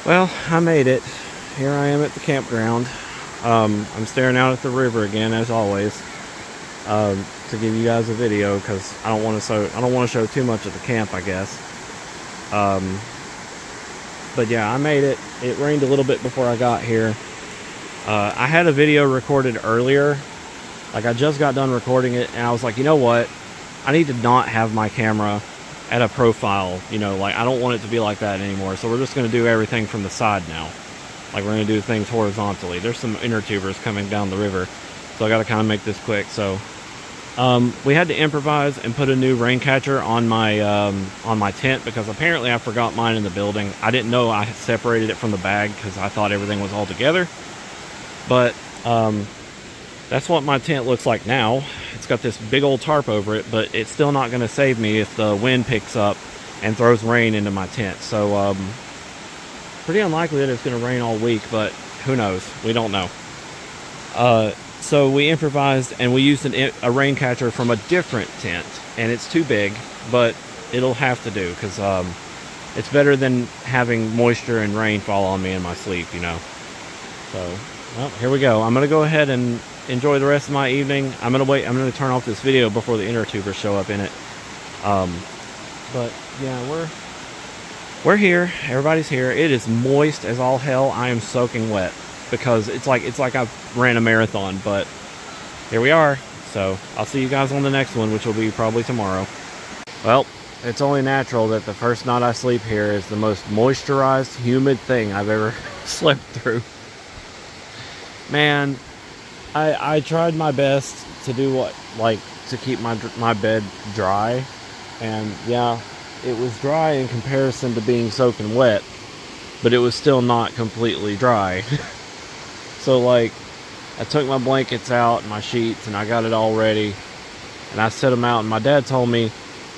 Well, I made it. Here I am at the campground. I'm staring out at the river again, as always, to give you guys a video because I don't want to show too much of the camp, I guess. But yeah, I made it. It rained a little bit before I got here. I had a video recorded earlier. Like, I just got done recording it, and I was like, you know what? I need to not have my camera at a profile, you know, like, I don't want it to be like that anymore. So we're just going to do everything from the side now. Like, we're going to do things horizontally. There's some inner tubers coming down the river, so I got to kind of make this quick. So we had to improvise and put a new rain catcher on my tent because apparently I forgot mine in the building. I didn't know I had separated it from the bag because I thought everything was all together. But that's what my tent looks like now. It's got this big old tarp over it, but it's still not going to save me if the wind picks up and throws rain into my tent. So pretty unlikely that it's going to rain all week, but who knows? We don't know. So we improvised and we used a rain catcher from a different tent, and it's too big, but it'll have to do because it's better than having moisture and rain fall on me in my sleep, you know. So, well, here we go. I'm going to go ahead and enjoy the rest of my evening. I'm going to turn off this video before the inner tubers show up in it. But yeah, we're here. Everybody's here. It is moist as all hell. I am soaking wet because it's like I ran a marathon, but here we are. So I'll see you guys on the next one, which will be probably tomorrow. Well, it's only natural that the first night I sleep here is the most moisturized, humid thing I've ever slept through. Man, I tried my best to do to keep my bed dry, and yeah, it was dry in comparison to being soaking wet, but it was still not completely dry. So like, I took my blankets out and my sheets and I got it all ready, and I set them out, and my dad told me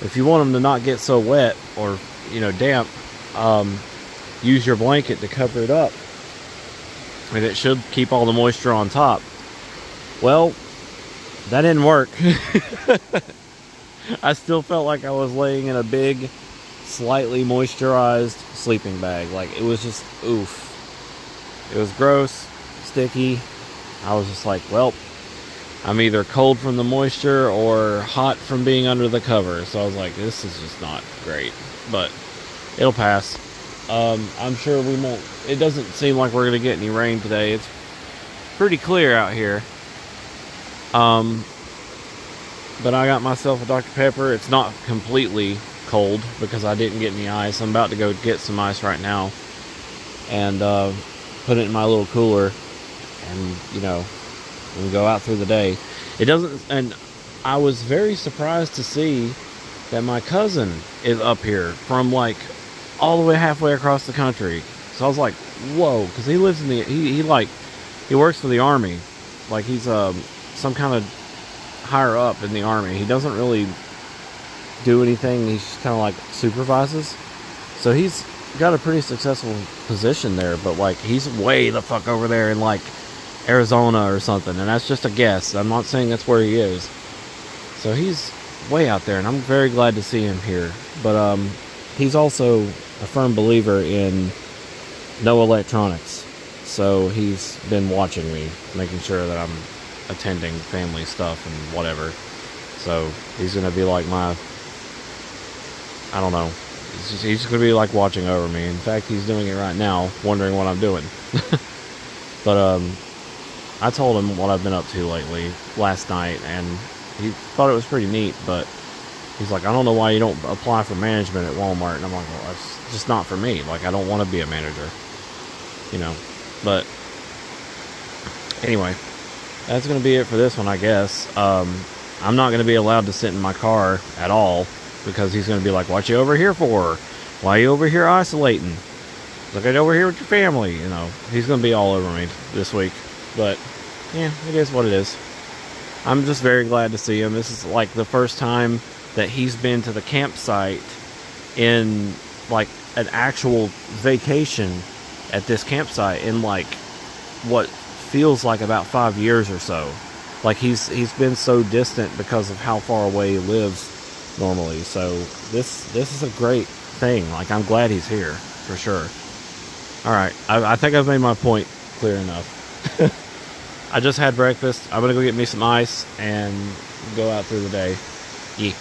if you want them to not get so wet or, you know, damp, use your blanket to cover it up, and it should keep all the moisture on top. Well, that didn't work. I still felt like I was laying in a big, slightly moisturized sleeping bag. Like, it was just oof. It was gross, sticky. I was just like, well, I'm either cold from the moisture or hot from being under the cover. So I was like, this is just not great, but it'll pass. I'm sure we won't. It doesn't seem like we're gonna get any rain today. It's pretty clear out here. But I got myself a Dr. Pepper. It's not completely cold because I didn't get any ice. I'm about to go get some ice right now and put it in my little cooler, and, you know, and go out through the day. It doesn't, and I was very surprised to see that my cousin is up here from like all the way halfway across the country. So I was like, whoa, because he lives in the, he works for the Army. Like, he's some kind of higher up in the Army. He doesn't really do anything. He's just kind of like supervises. So he's got a pretty successful position there, but like, he's way the fuck over there in like Arizona or something, and that's just a guess. I'm not saying that's where he is. So he's way out there, and I'm very glad to see him here. But he's also a firm believer in no electronics, so he's been watching me, making sure that I'm attending family stuff and whatever. So he's gonna be like my, I don't know, he's just gonna be like watching over me. In fact, he's doing it right now, wondering what I'm doing. But I told him what I've been up to lately last night, and he thought it was pretty neat. But he's like, I don't know why you don't apply for management at Walmart. And I'm like, well, that's just not for me. Like, I don't want to be a manager, you know. But anyway, that's going to be it for this one, I guess. I'm not going to be allowed to sit in my car at all because he's going to be like, what you over here for? Why are you over here isolating? Look at over here with your family, you know. He's going to be all over me this week. But yeah, it is what it is. I'm just very glad to see him. This is like the first time that he's been to the campsite in like an actual vacation at this campsite in like what feels like about 5 years or so. Like, he's been so distant because of how far away he lives normally. So this is a great thing. Like, I'm glad he's here for sure. All right, I think I've made my point clear enough. I just had breakfast. I'm gonna go get me some ice and go out through the day. Yeah.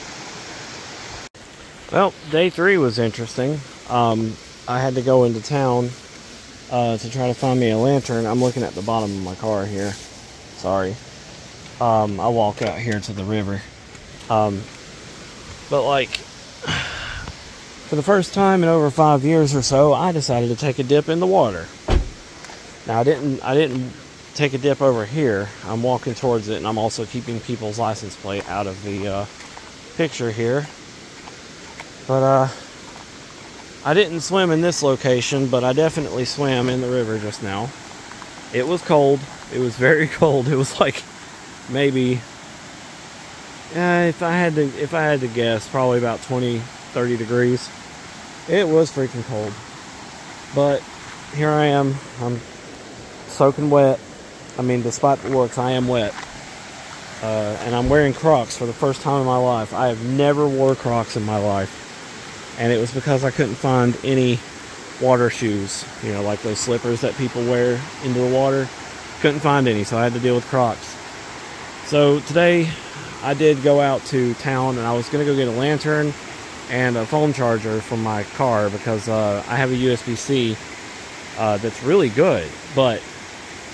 Well, day 3 was interesting. I had to go into town to try to find me a lantern. I'm looking at the bottom of my car here. Sorry. I walk out here to the river. But like, for the first time in over 5 years or so, I decided to take a dip in the water. Now I didn't take a dip over here. I'm walking towards it, and I'm also keeping people's license plate out of the picture here. But I didn't swim in this location, but I definitely swam in the river just now. It was cold. It was very cold. It was like maybe, if I had to guess, probably about 20-30 degrees. It was freaking cold. But here I am. I'm soaking wet. I mean, despite the looks, I am wet. And I'm wearing Crocs for the first time in my life. I have never wore Crocs in my life. And it was because I couldn't find any water shoes, you know, like those slippers that people wear into the water. Couldn't find any, so I had to deal with Crocs. So today I did go out to town, and I was going to go get a lantern and a phone charger for my car, because I have a USB-C that's really good, but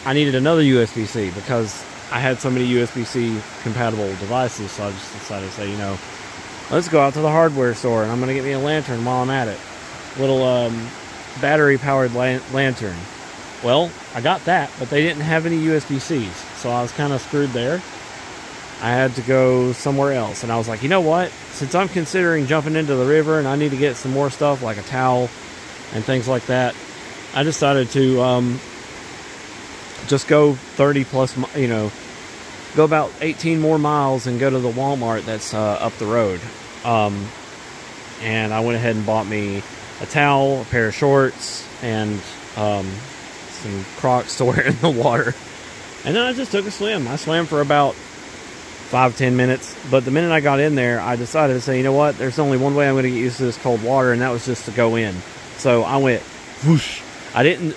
I needed another USB-C because I had so many USB-C compatible devices. So I just decided to say, you know, let's go out to the hardware store, and I'm going to get me a lantern while I'm at it. Little battery-powered lantern. Well, I got that, but they didn't have any USB-Cs, so I was kind of screwed there. I had to go somewhere else, and I was like, you know what? Since I'm considering jumping into the river and I need to get some more stuff like a towel and things like that, I decided to just go 30 plus, you know, go about 18 more miles and go to the Walmart that's up the road. And I went ahead and bought me a towel, a pair of shorts, and some Crocs to wear in the water. And then I just took a swim. I swam for about 5-10 minutes. But the minute I got in there, I decided to say, you know what? There's only one way I'm going to get used to this cold water, and that was just to go in. So I went whoosh. I didn't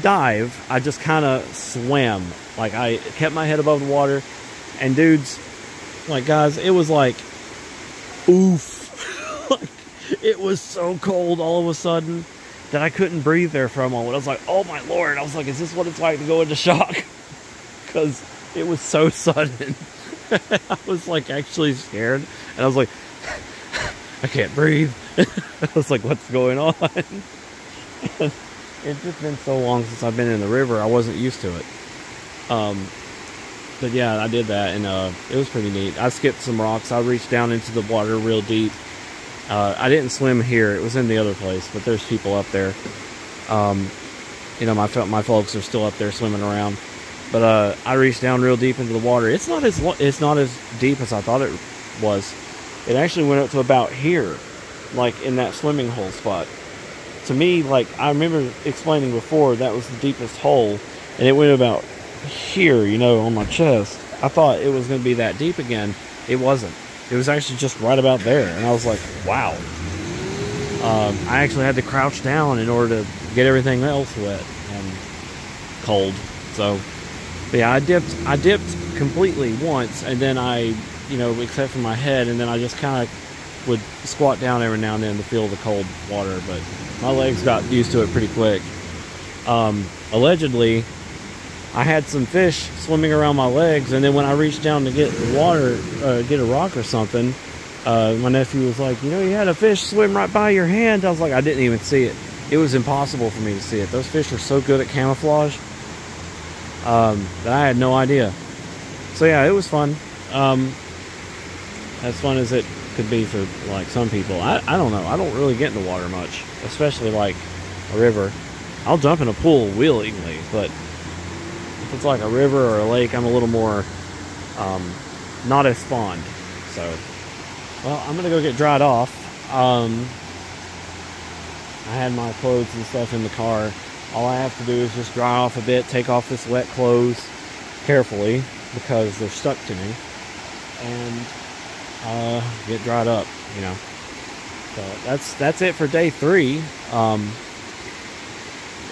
dive. I just kind of swam. Like, I kept my head above the water. And dudes, like, guys, it was like, oof. Like, it was so cold all of a sudden that I couldn't breathe there for a moment. I was like, oh my Lord. I was like, is this what it's like to go into shock? Because it was so sudden. I was like actually scared. And I was like, I can't breathe. I was like, what's going on? It's just been so long since I've been in the river, I wasn't used to it. But yeah, I did that, and it was pretty neat. I skipped some rocks. I reached down into the water real deep. I didn't swim here. It was in the other place, but there's people up there. You know, my folks are still up there swimming around. But I reached down real deep into the water. It's not as deep as I thought it was. It actually went up to about here, like in that swimming hole spot. To me, like, I remember explaining before, that was the deepest hole, and it went about here, you know, on my chest. I thought it was going to be that deep again. It wasn't. It was actually just right about there, and I was like, wow. I actually had to crouch down in order to get everything else wet and cold. So, but yeah, I dipped completely once, and then I, you know, except for my head, and then I just kind of would squat down every now and then to feel the cold water, but my legs got used to it pretty quick. Allegedly, I had some fish swimming around my legs, and then when I reached down to get the water, get a rock or something, my nephew was like, you know, you had a fish swim right by your hand. I was like, I didn't even see it. It was impossible for me to see it. Those fish are so good at camouflage that I had no idea. So yeah, it was fun. As fun as it could be for like some people. I don't know. I don't really get in the water much, especially like a river. I'll jump in a pool willingly, but if it's like a river or a lake, I'm a little more not as fond. So, well, I'm gonna go get dried off. I had my clothes and stuff in the car. All I have to do is just dry off a bit, take off this wet clothes carefully because they're stuck to me, and get dried up, you know. So that's it for day 3.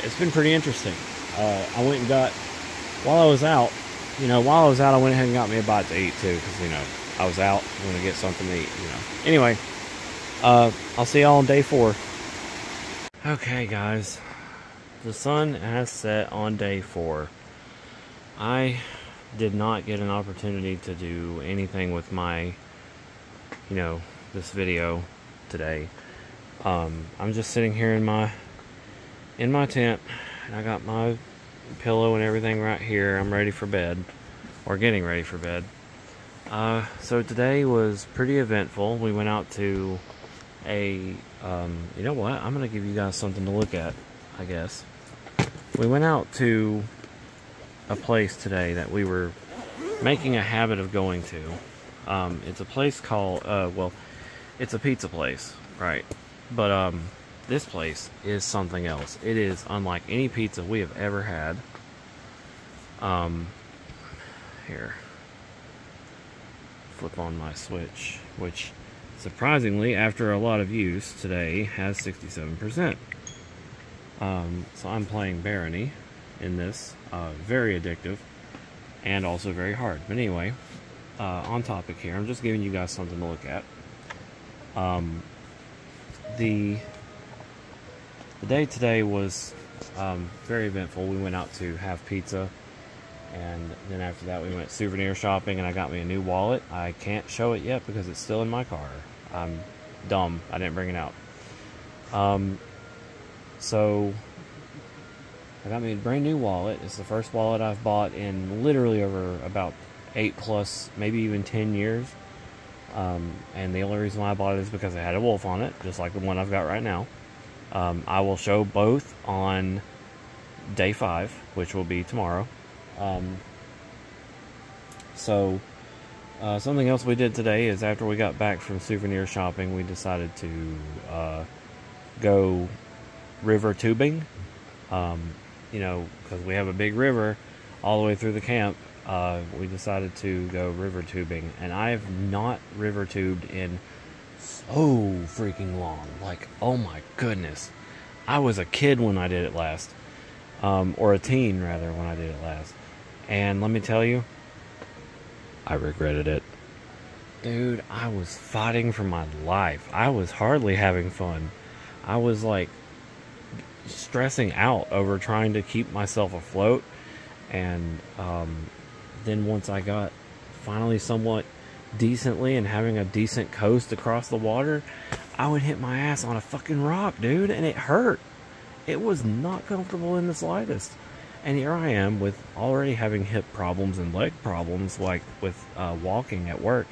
it's been pretty interesting. I went and got, while I was out, I went ahead and got me a bite to eat too, because, I was out, I'm going to get something to eat, Anyway, I'll see y'all on day 4. Okay, guys. The sun has set on day 4. I did not get an opportunity to do anything with my, this video today. I'm just sitting here in my tent. I got my pillow and everything right here. I'm ready for bed, or getting ready for bed. So today was pretty eventful. We went out to a, you know what? I'm going to give you guys something to look at, I guess. We went out to a place today that we were making a habit of going to. It's a place called, well, it's a pizza place, right? But, this place is something else. It is unlike any pizza we have ever had. Here. Flip on my switch, which surprisingly, after a lot of use today, has 67%. So I'm playing Barony in this. Very addictive and also very hard. But anyway, on topic here, I'm just giving you guys something to look at. The day today was very eventful. We went out to have pizza, and then after that we went souvenir shopping, and I got me a new wallet. I can't show it yet because it's still in my car. I'm dumb. I didn't bring it out. So I got me a brand new wallet. It's the first wallet I've bought in literally over about 8+, maybe even 10 years. And the only reason why I bought it is because it had a wolf on it, just like the one I've got right now. I will show both on day 5, which will be tomorrow. Something else we did today is after we got back from souvenir shopping, we decided to go river tubing. Because we have a big river all the way through the camp. We decided to go river tubing, and I have not river tubed in so freaking long. Like, oh my goodness. I was a kid when I did it last. Or a teen, rather, when I did it last. And let me tell you, I regretted it. Dude, I was fighting for my life. I was hardly having fun. I was like stressing out over trying to keep myself afloat. And then once I got finally somewhat decently and having a decent coast across the water, I would hit my ass on a fucking rock, dude, and it hurt. It was not comfortable in the slightest. And here I am with already having hip problems and leg problems, like with walking at work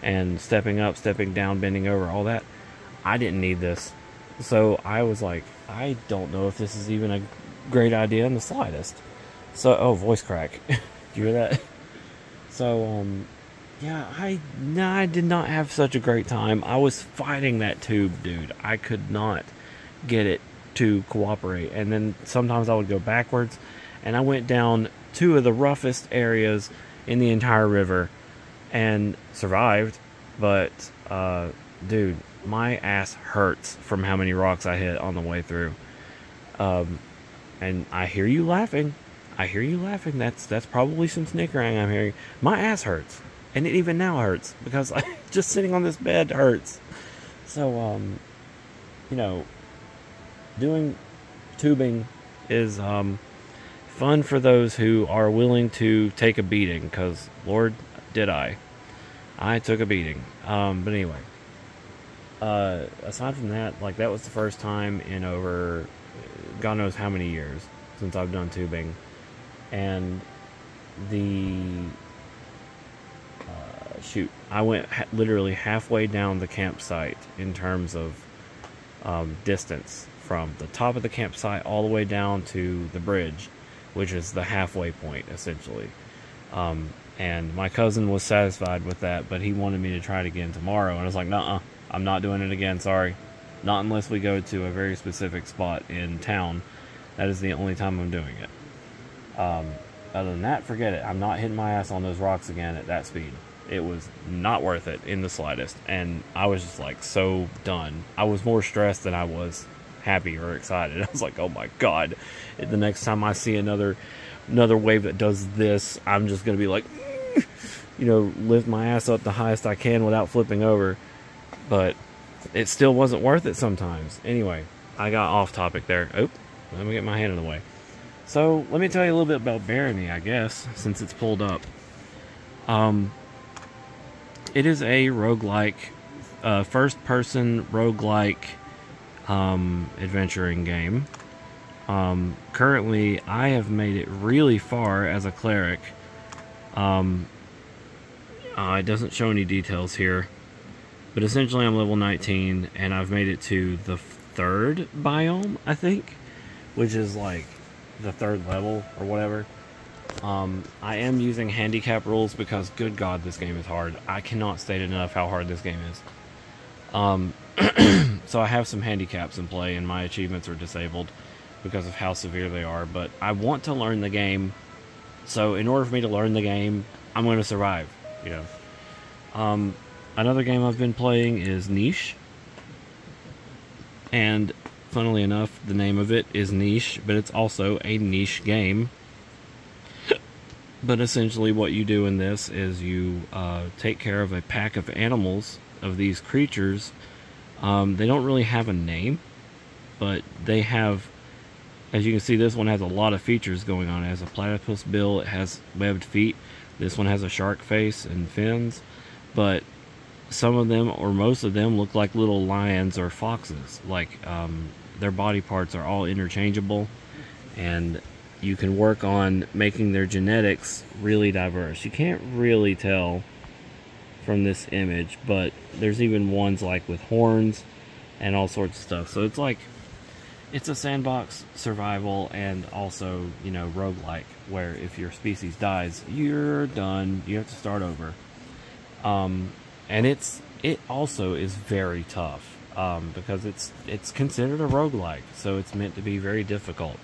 and stepping up, stepping down, bending over, all that. I didn't need this. So I was like, I don't know if this is even a great idea in the slightest. So, oh, voice crack. You hear that? So, yeah, I did not have such a great time. I was fighting that tube, dude. I could not get it to cooperate. And then sometimes I would go backwards, and I went down 2 of the roughest areas in the entire river and survived. But, dude, my ass hurts from how many rocks I hit on the way through. And I hear you laughing. That's probably some snickering I'm hearing. My ass hurts. And it even now hurts. Because just sitting on this bed hurts. So, doing tubing is fun for those who are willing to take a beating. Because, Lord, did I. I took a beating. But anyway. Aside from that, like, that was the first time in over God knows how many years since I've done tubing. And I went literally halfway down the campsite in terms of distance from the top of the campsite all the way down to the bridge, which is the halfway point, essentially. And my cousin was satisfied with that, but he wanted me to try it again tomorrow. And I was like, nuh-uh, I'm not doing it again, sorry. Not unless we go to a very specific spot in town. That is the only time I'm doing it. Other than that, forget it. I'm not hitting my ass on those rocks again at that speed. It was not worth it in the slightest. And I was just like so done. I was more stressed than I was happy or excited. I was like, oh my god, the next time I see another wave that does this, I'm just gonna be like, you know, lift my ass up the highest I can without flipping over. But it still wasn't worth it sometimes. Anyway, I got off topic there. Oh, let me get my hand in the way. So let me tell you a little bit about Barony, I guess, since it's pulled up. It is a roguelike, first-person roguelike adventuring game. Currently, I have made it really far as a cleric. It doesn't show any details here, but essentially I'm level 19, and I've made it to the 3rd biome, I think, which is like the 3rd level or whatever. I am using handicap rules because, good God, this game is hard. I cannot state enough how hard this game is. So I have some handicaps in play, and my achievements are disabled because of how severe they are. But I want to learn the game, so in order for me to learn the game, I'm going to survive. You know. Another game I've been playing is Niche, and funnily enough, the name of it is Niche, but it's also a niche game. But essentially what you do in this is you take care of a pack of animals, of these creatures. They don't really have a name, but they have, as you can see, this one has a lot of features going on. It has a platypus bill, it has webbed feet. This one has a shark face and fins, but some of them, or most of them, look like little lions or foxes. Like, their body parts are all interchangeable, and you can work on making their genetics really diverse. You can't really tell from this image, but there's even ones like with horns and all sorts of stuff. So it's like, it's a sandbox survival, and also, you know, roguelike, where if your species dies, you're done. You have to start over. And it also is very tough, because it's considered a roguelike, so it's meant to be very difficult.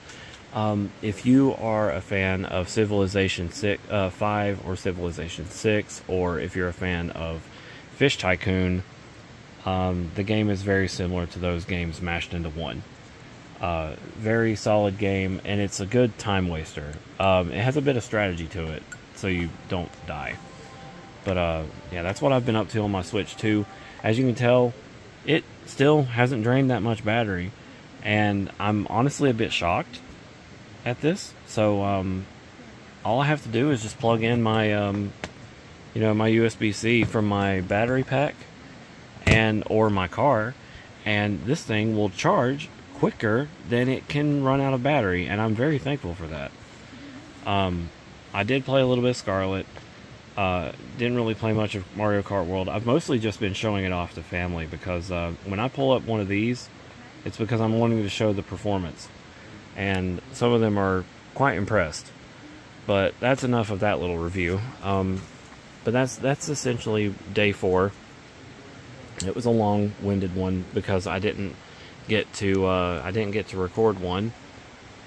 If you are a fan of Civilization 5 or Civilization 6, or if you're a fan of Fish Tycoon, the game is very similar to those games mashed into one. Very solid game, and it's a good time waster. It has a bit of strategy to it, so you don't die. But yeah, that's what I've been up to on my Switch too. As you can tell, it still hasn't drained that much battery, and I'm honestly a bit shocked at this. So all I have to do is just plug in my you know, my USB-C from my battery pack or my car, and this thing will charge quicker than it can run out of battery, and I'm very thankful for that. I did play a little bit of Scarlet. Didn't really play much of Mario Kart World. I've mostly just been showing it off to family, because when I pull up one of these, it's because I'm wanting to show the performance, and some of them are quite impressed. But that's enough of that little review. But that's essentially day 4. It was a long-winded one because I didn't get to record one.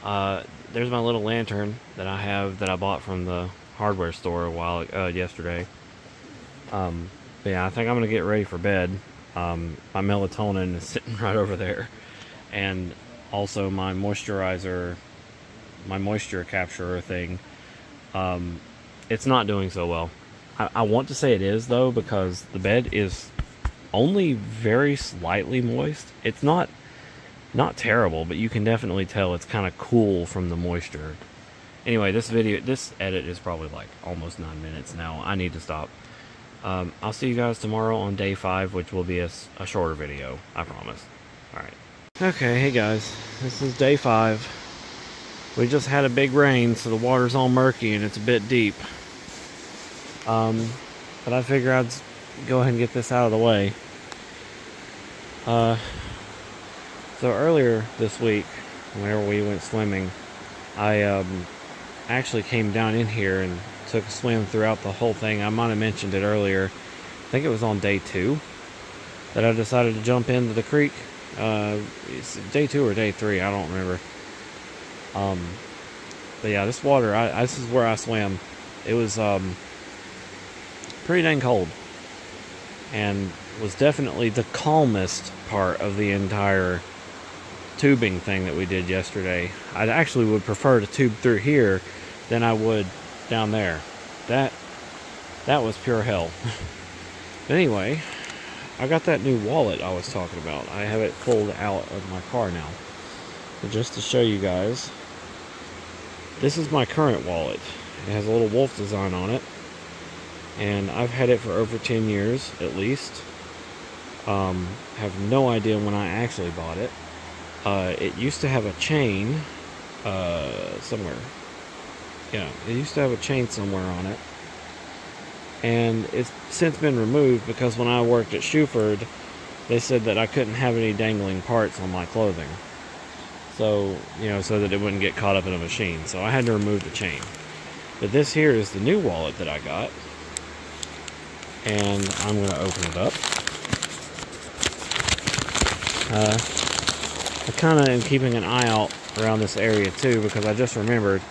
There's my little lantern that I have, that I bought from the hardware store yesterday. But yeah, I think I'm gonna get ready for bed. My melatonin is sitting right over there, and also my moisturizer, my moisture capturer thing. It's not doing so well. I want to say it is, though, because the bed is only very slightly moist. It's not terrible, but you can definitely tell it's kind of cool from the moisture. Anyway, this edit is probably like almost 9 minutes now. I need to stop. I'll see you guys tomorrow on day 5, which will be a shorter video, I promise. Alright. Okay, hey guys, this is day 5. We just had a big rain, so the water's all murky and it's a bit deep. But I figure I'd go ahead and get this out of the way. So earlier this week, whenever we went swimming, I actually came down in here and took a swim throughout the whole thing. I might have mentioned it earlier. I think it was on day 2 that I decided to jump into the creek. It's day 2 or day 3, I don't remember. But yeah, this water, this is where I swam. It was pretty dang cold, and was definitely the calmest part of the entire tubing thing that we did yesterday. I actually would prefer to tube through here than I would down there. That was pure hell. But anyway, I got that new wallet I was talking about. I have it pulled out of my car now. But just to show you guys, this is my current wallet. It has a little wolf design on it. And I've had it for over 10 years, at least. Have no idea when I actually bought it. It used to have a chain somewhere. Yeah, it used to have a chain somewhere on it. And it's since been removed because when I worked at Shuford, they said that I couldn't have any dangling parts on my clothing. So, you know, so that it wouldn't get caught up in a machine. So I had to remove the chain. But this here is the new wallet that I got. And I'm going to open it up. I kind of am keeping an eye out around this area too, because I just remembered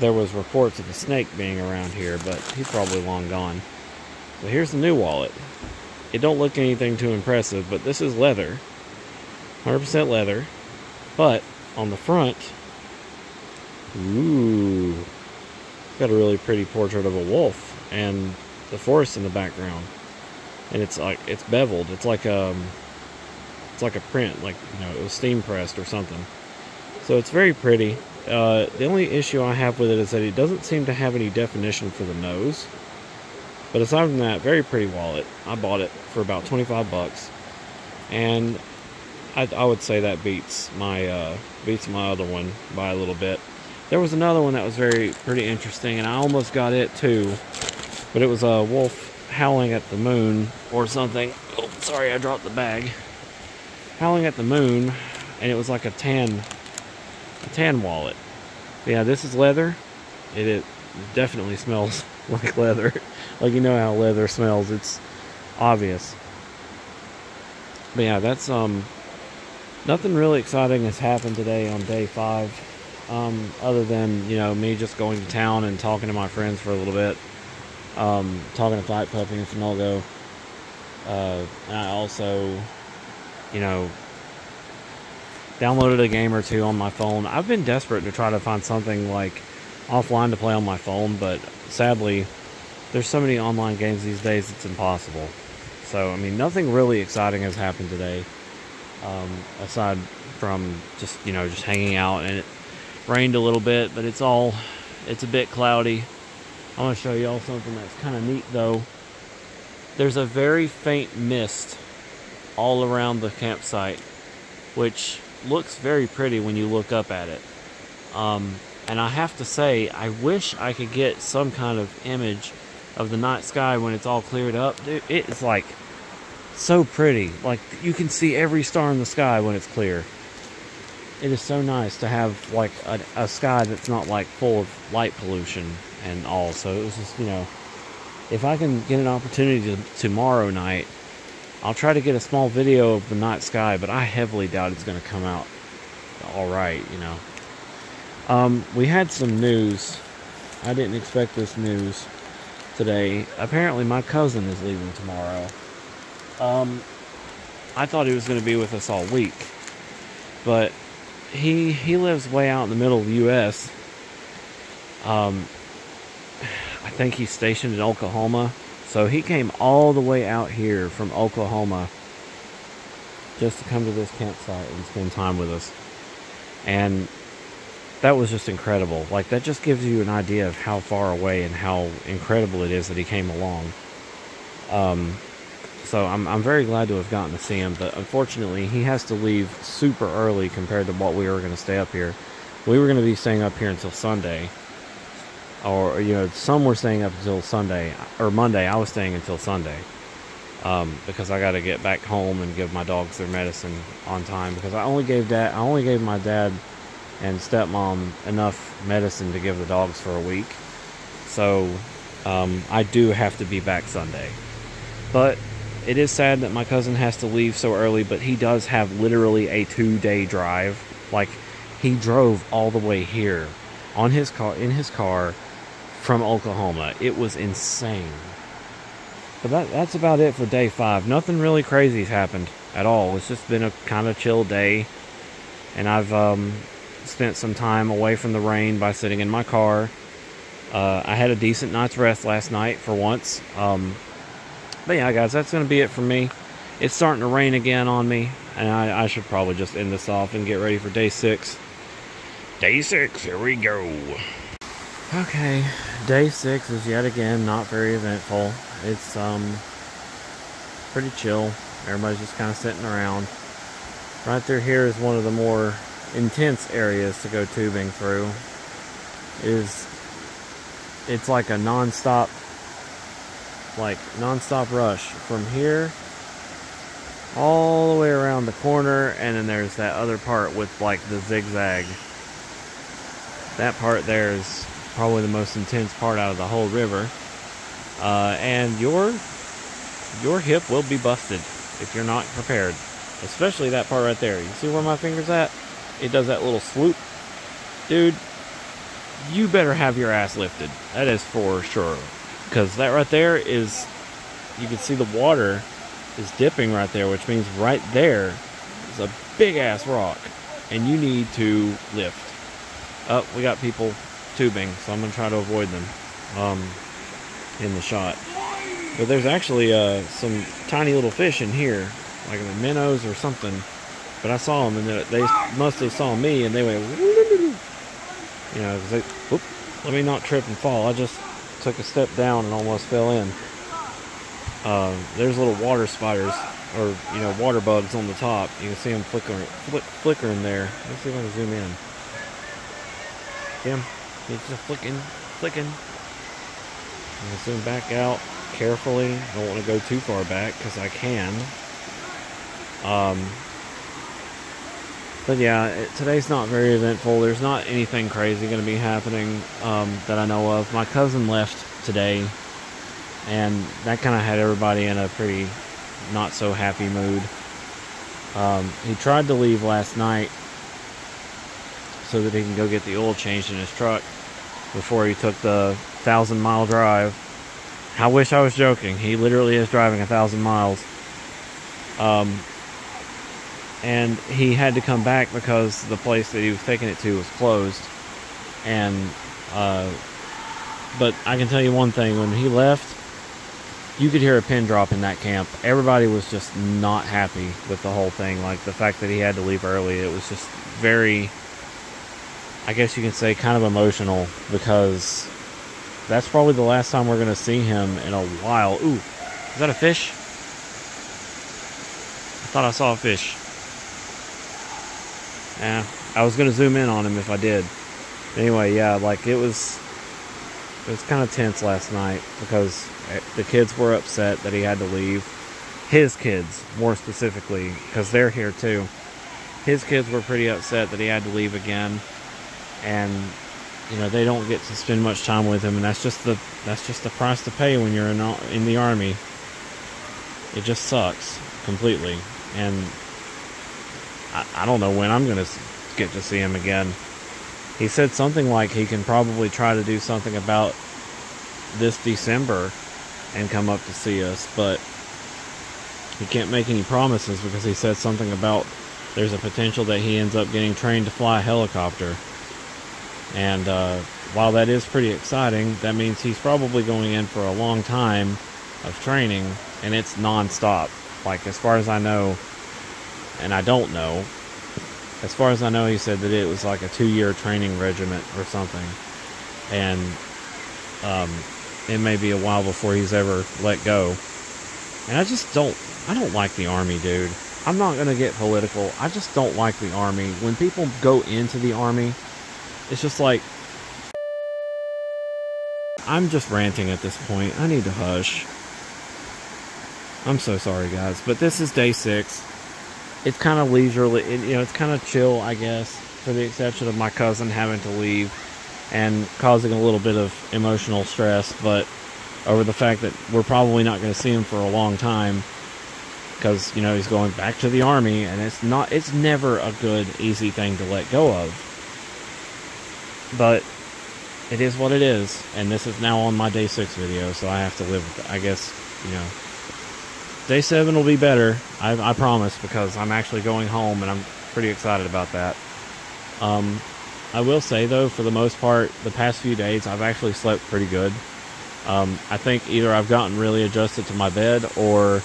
there was reports of a snake being around here, but he's probably long gone. So here's the new wallet. It don't look anything too impressive, but this is leather. 100% leather. But on the front, ooh, got a really pretty portrait of a wolf and the forest in the background. And it's like, it's beveled. It's like a print, like, you know, it was steam pressed or something. So it's very pretty. The only issue I have with it is that it doesn't seem to have any definition for the nose. But aside from that, very pretty wallet. I bought it for about 25 bucks. And I would say that beats my other one by a little bit. There was another one that was pretty interesting, and I almost got it too. But it was a wolf howling at the moon or something. Oh, sorry, I dropped the bag. Howling at the moon, and it was like a tan wallet. Yeah, this is leather. It definitely smells like leather. Like, you know how leather smells. It's obvious. But yeah, that's nothing really exciting has happened today on day 5. Other than, you know, me just going to town and talking to my friends for a little bit. Talking to Fight Puppy and Finolgo. And I also, you know, downloaded a game or two on my phone. I've been desperate to try to find something like offline to play on my phone, but sadly, there's so many online games these days, it's impossible. So, I mean, nothing really exciting has happened today, aside from just, you know, just hanging out. And it rained a little bit, but it's a bit cloudy. I want to show y'all something that's kind of neat, though. There's a very faint mist all around the campsite, which looks very pretty when you look up at it. And I have to say, I wish I could get some kind of image of the night sky when it's all cleared up. Dude, it is like so pretty. Like, you can see every star in the sky when it's clear. It is so nice to have like a sky that's not like full of light pollution and all. So it was just, you know, if I can get an opportunity tomorrow night, I'll try to get a small video of the night sky, but I heavily doubt it's going to come out all right, you know. We had some news. I didn't expect this news today. Apparently my cousin is leaving tomorrow. I thought he was going to be with us all week, but he lives way out in the middle of the U.S. I think he's stationed in Oklahoma. So he came all the way out here from Oklahoma just to come to this campsite and spend time with us. And that was just incredible. Like, that just gives you an idea of how far away and how incredible it is that he came along. So I'm very glad to have gotten to see him, but unfortunately he has to leave super early compared to what we were going to stay up here. We were going to be staying up here until Sunday. Or, you know, some were staying up until Sunday, or Monday. I was staying until Sunday, because I got to get back home and give my dogs their medicine on time, because I only gave my dad and stepmom enough medicine to give the dogs for a week. So, I do have to be back Sunday. But it is sad that my cousin has to leave so early, but he does have literally a 2-day drive. Like, he drove all the way here in his car from Oklahoma. It was insane. But that's about it for day 5. Nothing really crazy's happened. at all. It's just been a kind of chill day, and I've spent some time away from the rain by sitting in my car. I had a decent night's rest last night for once. But yeah, guys, that's going to be it for me. It's starting to rain again on me, and I should probably just end this off and get ready for day 6. Day 6, here we go. Okay, day 6 is yet again not very eventful. It's pretty chill. Everybody's just kind of sitting around. Right through here is one of the more intense areas to go tubing through. It's like a non-stop rush from here all the way around the corner, and then there's that other part with like the zigzag. That part there is probably the most intense part out of the whole river, and your hip will be busted if you're not prepared, especially that part right there. You see where my finger's at? It does that little swoop. Dude, you better have your ass lifted. That is for sure. Because that right there is, you can see the water is dipping right there, which means right there is a big ass rock, and you need to lift. Oh, we got people tubing, so I'm going to try to avoid them in the shot. But there's actually some tiny little fish in here, like the minnows or something. But I saw them, and they must have saw me, and they went, you know, because they, whoop, let me not trip and fall. I just took a step down and almost fell in. There's little water spiders, or, you know, water bugs on the top. You can see them flickering there. Let's see if I can zoom in. See them? It's just flicking. I'm going to zoom back out carefully. I don't want to go too far back because I can. But yeah, today's not very eventful. There's not anything crazy going to be happening that I know of. My cousin left today, and that kind of had everybody in a pretty not so happy mood. He tried to leave last night so that he can go get the oil changed in his truck before he took the 1,000-mile drive. I wish I was joking. He literally is driving 1,000 miles. And he had to come back because the place that he was taking it to was closed. And, but I can tell you one thing, when he left, you could hear a pin drop in that camp. Everybody was just not happy with the whole thing. Like, the fact that he had to leave early, it was just very, I guess you can say, kind of emotional, because that's probably the last time we're going to see him in a while. Ooh, is that a fish? I thought I saw a fish. Yeah, I was going to zoom in on him if I did. Anyway, yeah, like it was kind of tense last night because the kids were upset that he had to leave. His kids, more specifically, because they're here too. His kids were pretty upset that he had to leave again. And, you know, they don't get to spend much time with him, and that's just the price to pay when you're in the Army. It just sucks completely. And I don't know when I'm going to get to see him again. He said something like he can probably try to do something about this December and come up to see us, but he can't make any promises because he said something about there's a potential that he ends up getting trained to fly a helicopter. And while that is pretty exciting, that means he's probably going in for a long time of training, and it's non-stop. Like, as far as I know, and I don't know, as far as I know, he said that it was like a 2-year training regiment or something. And it may be a while before he's ever let go. And I don't like the Army, dude. I'm not going to get political. I just don't like the Army. When people go into the Army, it's just like, I'm just ranting at this point. I need to hush. I'm so sorry, guys. But this is day 6. It's kind of leisurely, you know, it's kind of chill, I guess, for the exception of my cousin having to leave and causing a little bit of emotional stress, but over the fact that we're probably not going to see him for a long time because, you know, he's going back to the Army, and it's never a good, easy thing to let go of. But it is what it is, and this is now on my day 6 video, so I have to live with it. I guess, you know, day 7 will be better. I promise, because I'm actually going home and I'm pretty excited about that. I will say though, for the most part, the past few days I've actually slept pretty good. I think either I've gotten really adjusted to my bed, or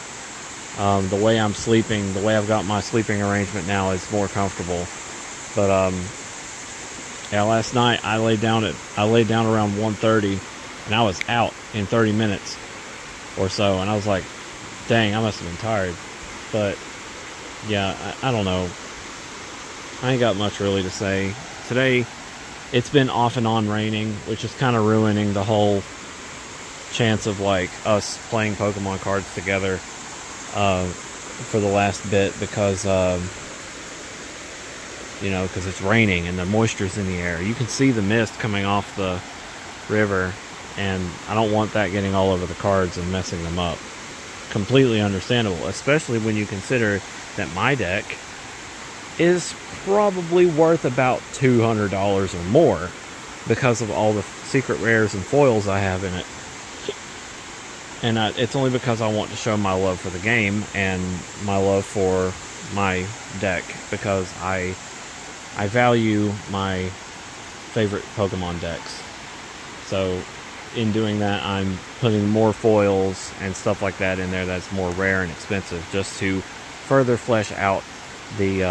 the way I'm sleeping, the way I've got my sleeping arrangement now is more comfortable. But yeah, last night I laid down around 1:30, and I was out in 30 minutes or so, and I was like, dang, I must have been tired. But yeah, I don't know. I ain't got much really to say. Today, it's been off and on raining, which is kind of ruining the whole chance of like us playing Pokemon cards together for the last bit, because you know, because it's raining and the moisture's in the air. You can see the mist coming off the river, and I don't want that getting all over the cards and messing them up. Completely understandable, especially when you consider that my deck is probably worth about $200 or more because of all the secret rares and foils I have in it. And it's only because I want to show my love for the game and my love for my deck, because I value my favorite Pokemon decks. So in doing that, I'm putting more foils and stuff like that in there that's more rare and expensive, just to further flesh out the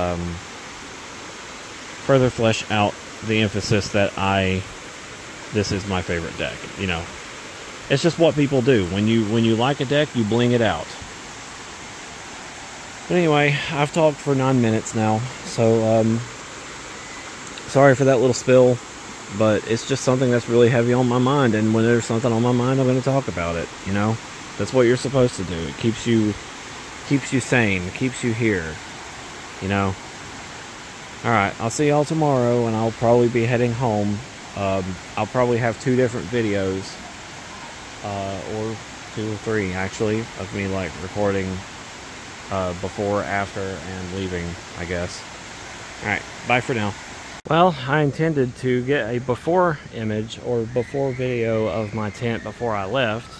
emphasis that this is my favorite deck. You know, it's just what people do. When you like a deck, you bling it out. But anyway, I've talked for 9 minutes now, so sorry for that little spill, but it's just something that's really heavy on my mind, and when there's something on my mind, I'm going to talk about it. You know, that's what you're supposed to do. It keeps you sane, keeps you here. You know. All right, I'll see y'all tomorrow, and I'll probably be heading home. I'll probably have 2 different videos, or 2 or 3 actually, of me like recording before, after, and leaving, I guess. All right, bye for now. Well, I intended to get a before image or before video of my tent before I left,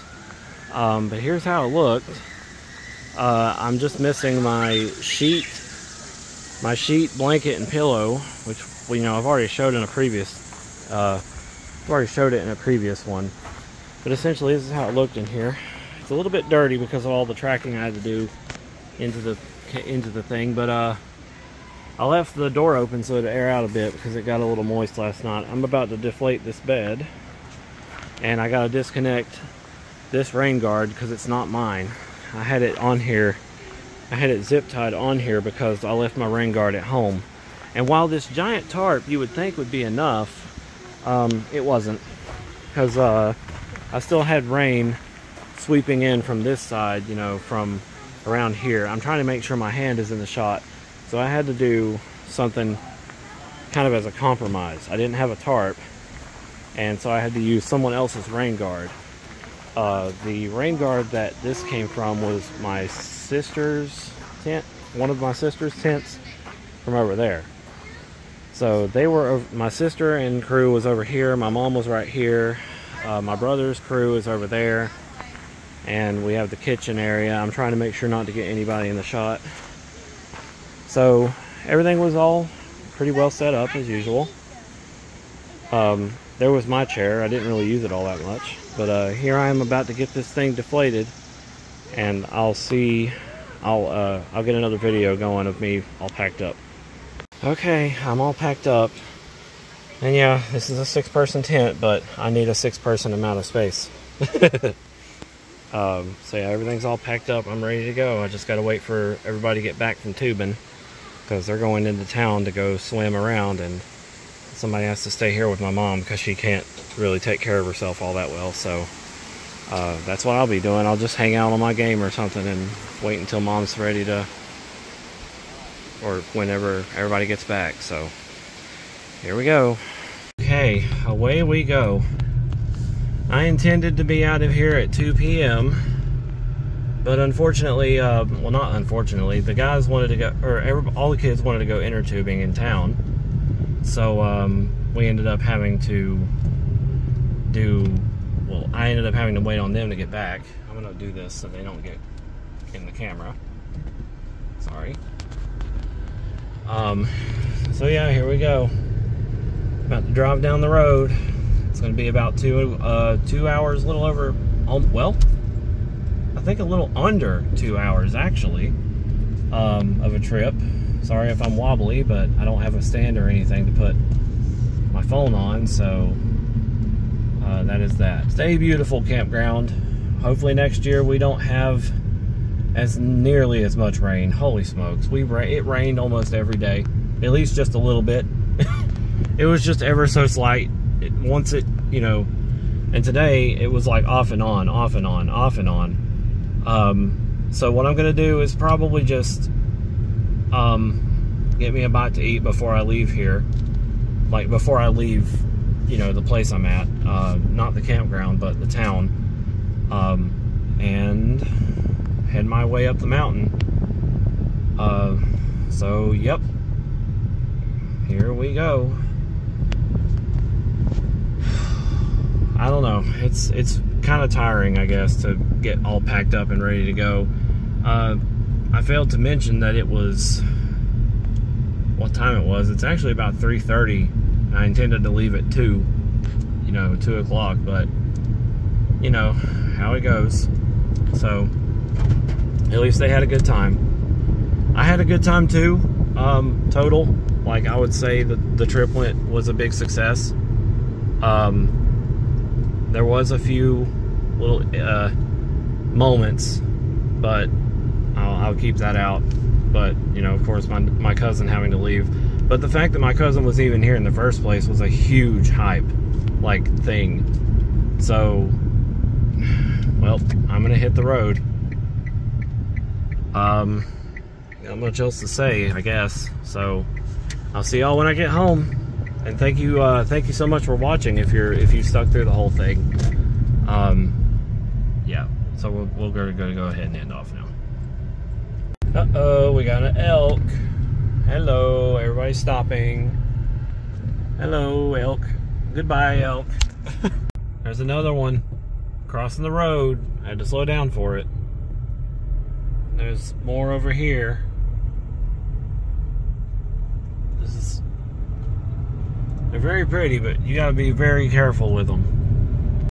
but here's how it looked. I'm just missing my sheet, blanket, and pillow, which, you know, I've already showed in a previous, one. But essentially, this is how it looked in here. It's a little bit dirty because of all the tracking I had to do into the thing, but I left the door open so to air out a bit because it got a little moist last night. I'm about to deflate this bed, and I gotta disconnect this rain guard because it's not mine. I had it on here. I had it zip tied on here because I left my rain guard at home. And while this giant tarp you would think would be enough, it wasn't, because I still had rain sweeping in from this side, you know, from around here. I'm trying to make sure my hand is in the shot, so I had to do something kind of as a compromise. I didn't have a tarp, and so I had to use someone else's rain guard. The rain guard that this came from was my sister's tent, one of my sister's tents from over there. So they were, my sister and crew was over here, my mom was right here, my brother's crew is over there, and we have the kitchen area. I'm trying to make sure not to get anybody in the shot. So everything was all pretty well set up as usual. There was my chair. I didn't really use it all that much, but here I am about to get this thing deflated, and I'll get another video going of me all packed up. Okay, I'm all packed up, and yeah, this is a 6-person tent, but I need a 6-person amount of space. So yeah, everything's all packed up. I'm ready to go. I just got to wait for everybody to get back from tubing, because they're going into town to go swim around, and somebody has to stay here with my mom because she can't really take care of herself all that well. So that's what I'll be doing. I'll just hang out on my game or something and wait until mom's ready to, or whenever everybody gets back. So here we go. Okay, away we go. I intended to be out of here at 2 p.m. but unfortunately, well, not unfortunately, the guys wanted to go, or all the kids wanted to go inner tubing in town. So we ended up having to I ended up having to wait on them to get back. I'm gonna do this so they don't get in the camera. Sorry. So yeah, here we go. About to drive down the road. It's going to be about 2 hours, a little over, well, I think a little under 2 hours actually, of a trip. Sorry if I'm wobbly, but I don't have a stand or anything to put my phone on, so that is that. It's a beautiful campground. Hopefully next year we don't have as nearly as much rain. Holy smokes, it rained almost every day, at least just a little bit. It was just ever so slight. Once it, you know, and today it was like off and on, off and on, off and on. So what I'm gonna do is probably just get me a bite to eat before I leave here, like before I leave, you know, the place I'm at, not the campground but the town, and head my way up the mountain. So yep, here we go. I don't know, it's kind of tiring, I guess, to get all packed up and ready to go. I failed to mention that it was, what time it was. It's actually about 3:30. I intended to leave at 2, you know, 2 o'clock, but you know how it goes. So at least they had a good time. I had a good time too. Total, like, I would say that the trip was a big success. There was a few little moments, but I'll keep that out. But you know, of course, my cousin having to leave. But the fact that my cousin was even here in the first place was a huge hype, like, thing. So, well, I'm gonna hit the road. Not much else to say, I guess. So, I'll see y'all when I get home. And thank you so much for watching. If you stuck through the whole thing, yeah. So we'll go ahead and end off now. Uh-oh, we got an elk. Hello, everybody's stopping. Hello, elk. Goodbye, elk. There's another one crossing the road. I had to slow down for it. There's more over here. They're very pretty, but you gotta be very careful with them.